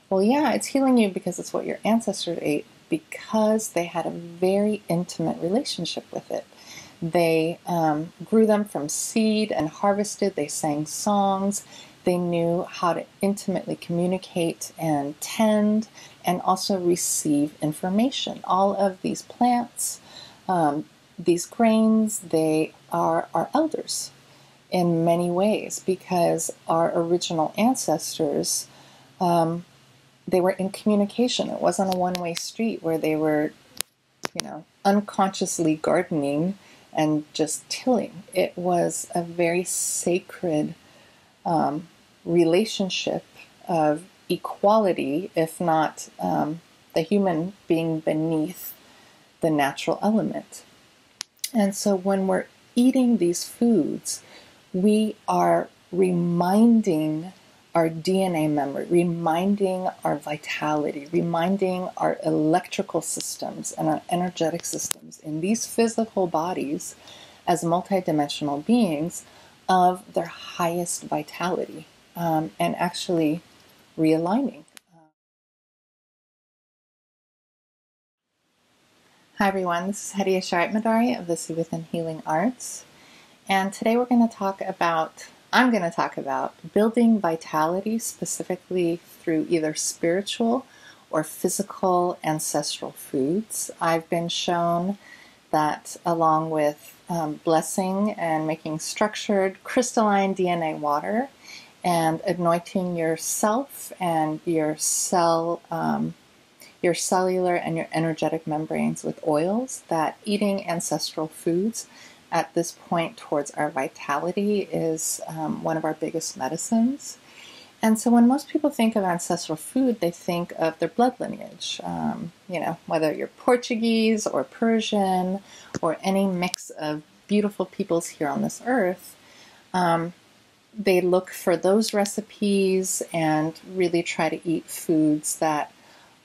Well, yeah, it's healing you because it's what your ancestors ate, because they had a very intimate relationship with it. They grew them from seed and harvested. They sang songs. They knew how to intimately communicate and tend and also receive information. All of these plants, these grains, they are our elders in many ways, because our original ancestors, they were in communication. It wasn't a one-way street where they were, unconsciously gardening and just tilling. It was a very sacred relationship of equality, if not the human being beneath the natural element. And so when we're eating these foods, we are reminding our DNA memory, reminding our vitality, reminding our electrical systems and our energetic systems in these physical bodies as multidimensional beings of their highest vitality, and actually realigning. Hi everyone, this is Hedieh Shariat of the See Within Healing Arts, and today I'm going to talk about building vitality, specifically through either spiritual or physical ancestral foods. I've been shown that along with blessing and making structured crystalline DNA water and anointing yourself and your cellular and your energetic membranes with oils, that eating ancestral foods at this point towards our vitality is one of our biggest medicines. And so when most people think of ancestral food, they think of their blood lineage. Whether you're Portuguese or Persian or any mix of beautiful peoples here on this earth, they look for those recipes and really try to eat foods that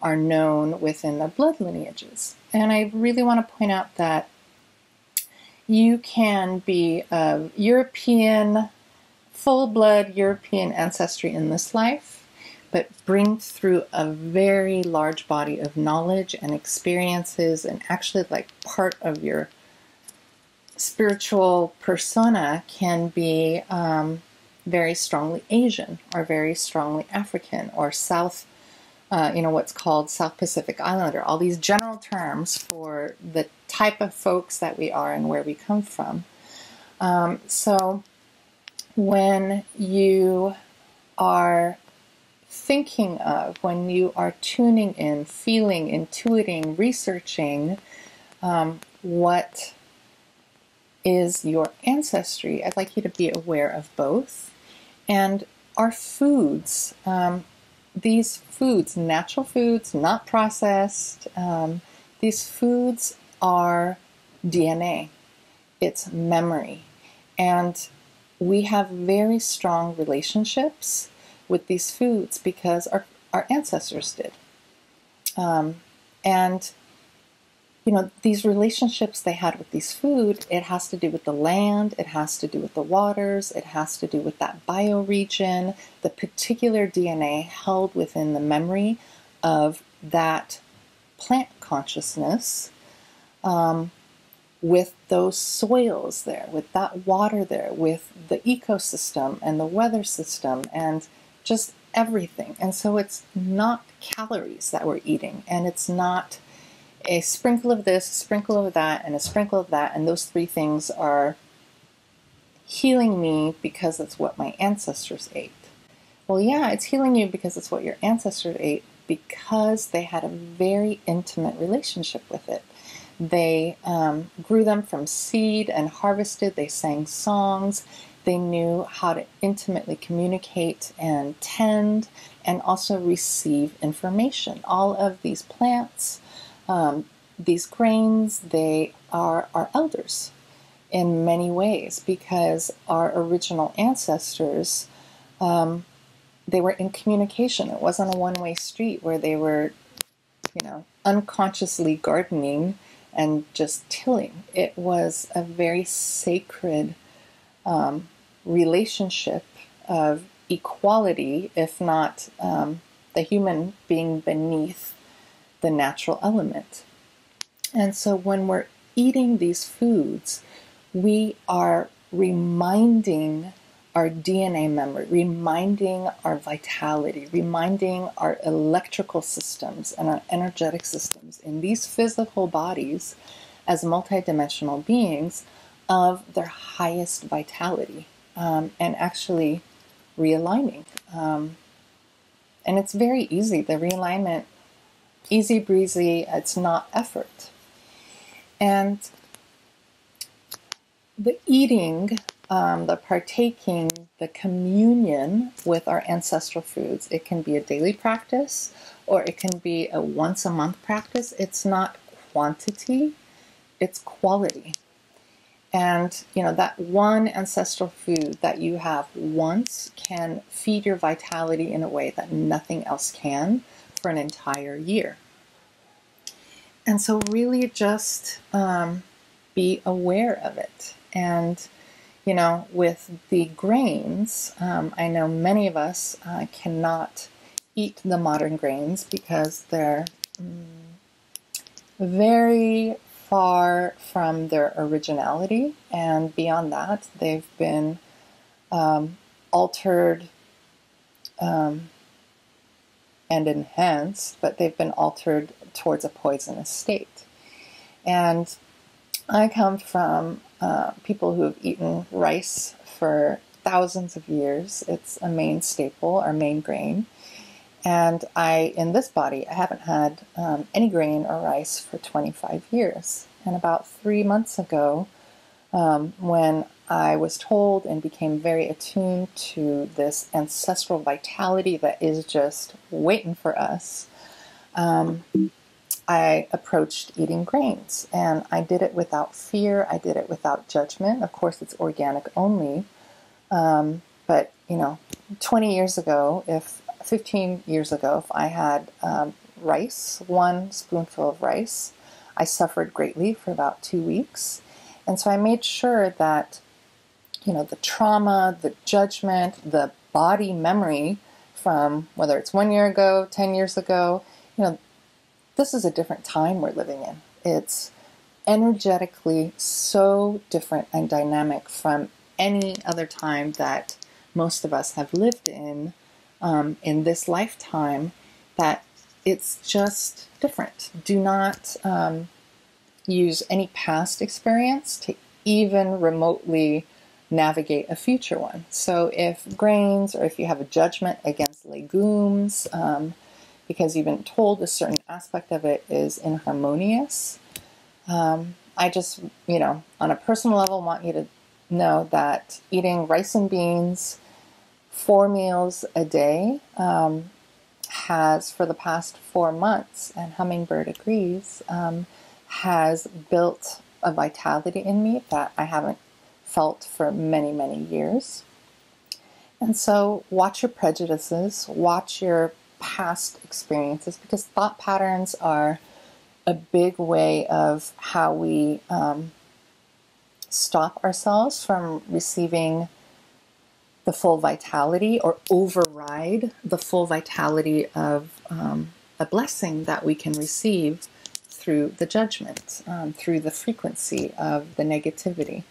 are known within their blood lineages. And I really want to point out that you can be of European, full-blood European ancestry in this life, but bring through a very large body of knowledge and experiences, and actually like part of your spiritual persona can be very strongly Asian or very strongly African or South, what's called South Pacific Islander, all these general terms for the type of folks that we are and where we come from. So when you are thinking of, when you are tuning in, feeling, intuiting, researching what is your ancestry, I'd like you to be aware of both. And our foods, these foods, natural foods, not processed, these foods are DNA. It's memory. And we have very strong relationships with these foods because our ancestors did. These relationships they had with these food, it has to do with the land, it has to do with the waters, it has to do with that bioregion, the particular DNA held within the memory of that plant consciousness, with those soils there, with that water there, with the ecosystem and the weather system and just everything. And so it's not calories that we're eating, and it's not a sprinkle of this, a sprinkle of that, and a sprinkle of that, and those three things are healing me because it's what my ancestors ate. Well, yeah, it's healing you because it's what your ancestors ate, because they had a very intimate relationship with it. They grew them from seed and harvested. They sang songs. They knew how to intimately communicate and tend and also receive information. All of these plants, these grains, they are our elders in many ways, because our original ancestors, they were in communication. It wasn't a one-way street where they were, unconsciously gardening and just tilling. It was a very sacred relationship of equality, if not the human being beneath the natural element. And so when we're eating these foods, we are reminding our DNA memory, reminding our vitality, reminding our electrical systems and our energetic systems in these physical bodies as multidimensional beings of their highest vitality, and actually realigning. And it's very easy. The realignment, easy breezy, it's not effort. And the eating, the partaking, the communion with our ancestral foods, it can be a daily practice or it can be a once a month practice. It's not quantity, it's quality. And, that one ancestral food that you have once can feed your vitality in a way that nothing else can for an entire year. And so really just be aware of it. And, with the grains, I know many of us cannot eat the modern grains because they're very far from their originality, and beyond that, they've been altered and enhanced, but they've been altered towards a poisonous state. And I come from people who have eaten rice for thousands of years. It's a main staple, our main grain. And in this body, I haven't had any grain or rice for 25 years. And about 3 months ago, when I was told and became very attuned to this ancestral vitality that is just waiting for us, I approached eating grains. And I did it without fear. I did it without judgment. Of course, it's organic only. But, 20 years ago, 15 years ago, if I had rice, one spoonful of rice, I suffered greatly for about 2 weeks. And so I made sure that, the trauma, the judgment, the body memory from whether it's 1 year ago, 10 years ago, this is a different time we're living in. It's energetically so different and dynamic from any other time that most of us have lived in this lifetime, that it's just different. Do not use any past experience to even remotely navigate a future one. So if grains, or if you have a judgment against legumes, because you've been told a certain aspect of it is inharmonious, I just, on a personal level, want you to know that eating rice and beans 4 meals a day has, for the past 4 months, and Hummingbird agrees, has built a vitality in me that I haven't felt for many, many years. And so watch your prejudices, watch your past experiences, because thought patterns are a big way of how we stop ourselves from receiving the full vitality or override the full vitality of a blessing that we can receive through the judgment, through the frequency of the negativity.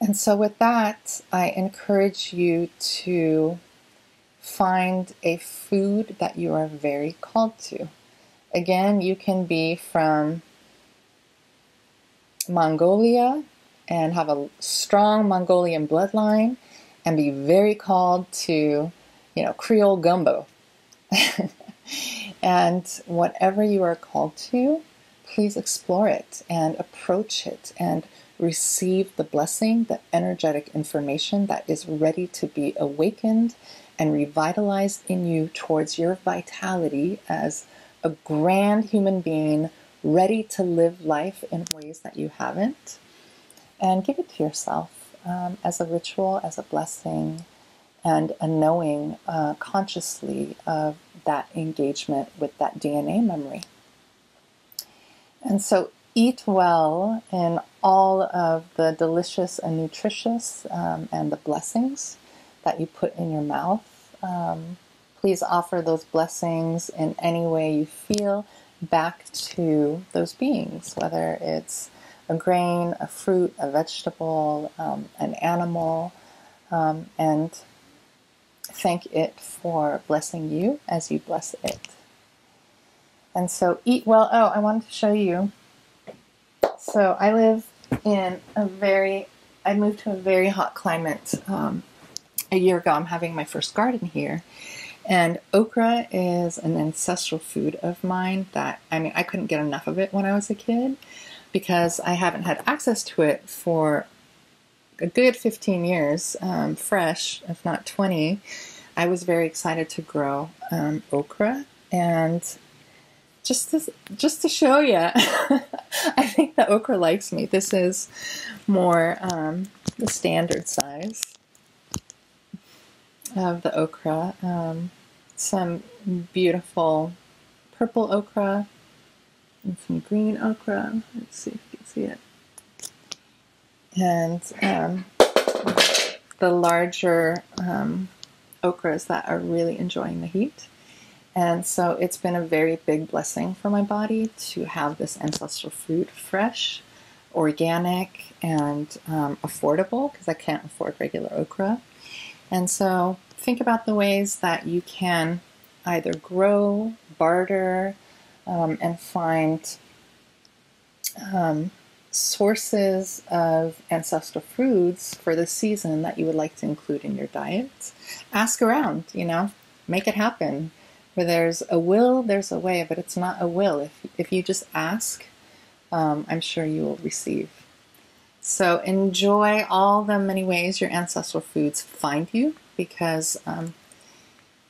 And so with that, I encourage you to find a food that you are very called to. Again, you can be from Mongolia and have a strong Mongolian bloodline and be very called to, Creole gumbo. And whatever you are called to, please explore it and approach it and receive the blessing, the energetic information that is ready to be awakened and revitalized in you towards your vitality as a grand human being ready to live life in ways that you haven't. And give it to yourself as a ritual, as a blessing, and a knowing consciously of that engagement with that DNA memory. And so eat well in all of the delicious and nutritious and the blessings that you put in your mouth. please offer those blessings in any way you feel back to those beings, whether it's a grain, a fruit, a vegetable, an animal, and thank it for blessing you as you bless it. And so eat well. Oh, I wanted to show you. So I live in I moved to a very hot climate a year ago. I'm having my first garden here. And okra is an ancestral food of mine that, I couldn't get enough of it when I was a kid because I haven't had access to it for a good 15 years, fresh, if not 20. I was very excited to grow okra, and just to show you, I think the okra likes me. This is more the standard size of the okra. Some beautiful purple okra and some green okra. Let's see if you can see it. And the larger okras that are really enjoying the heat. And so it's been a very big blessing for my body to have this ancestral food fresh, organic, and affordable, because I can't afford regular okra. And so think about the ways that you can either grow, barter, and find sources of ancestral foods for the season that you would like to include in your diet. Ask around, make it happen. Where there's a will, there's a way, but it's not a will. If you just ask, I'm sure you will receive. So enjoy all the many ways your ancestral foods find you, because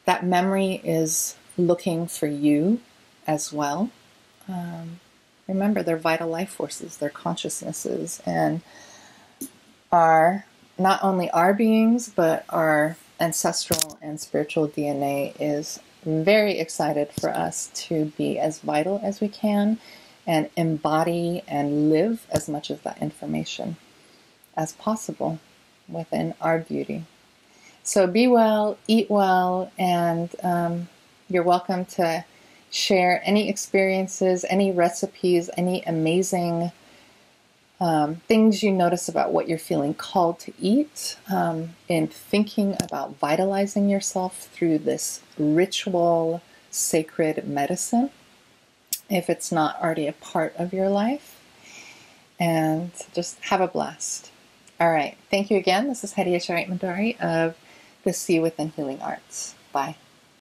that memory is looking for you as well. Remember, they're vital life forces, they're consciousnesses, and are not only our beings, but our ancestral and spiritual DNA is very excited for us to be as vital as we can and embody and live as much of that information as possible within our beauty. So be well, eat well, and you're welcome to share any experiences, any recipes, any amazing things you notice about what you're feeling called to eat, in thinking about vitalizing yourself through this ritual, sacred medicine, if it's not already a part of your life. And just have a blast. All right. Thank you again. This is Hedieh of the Sea Within Healing Arts. Bye.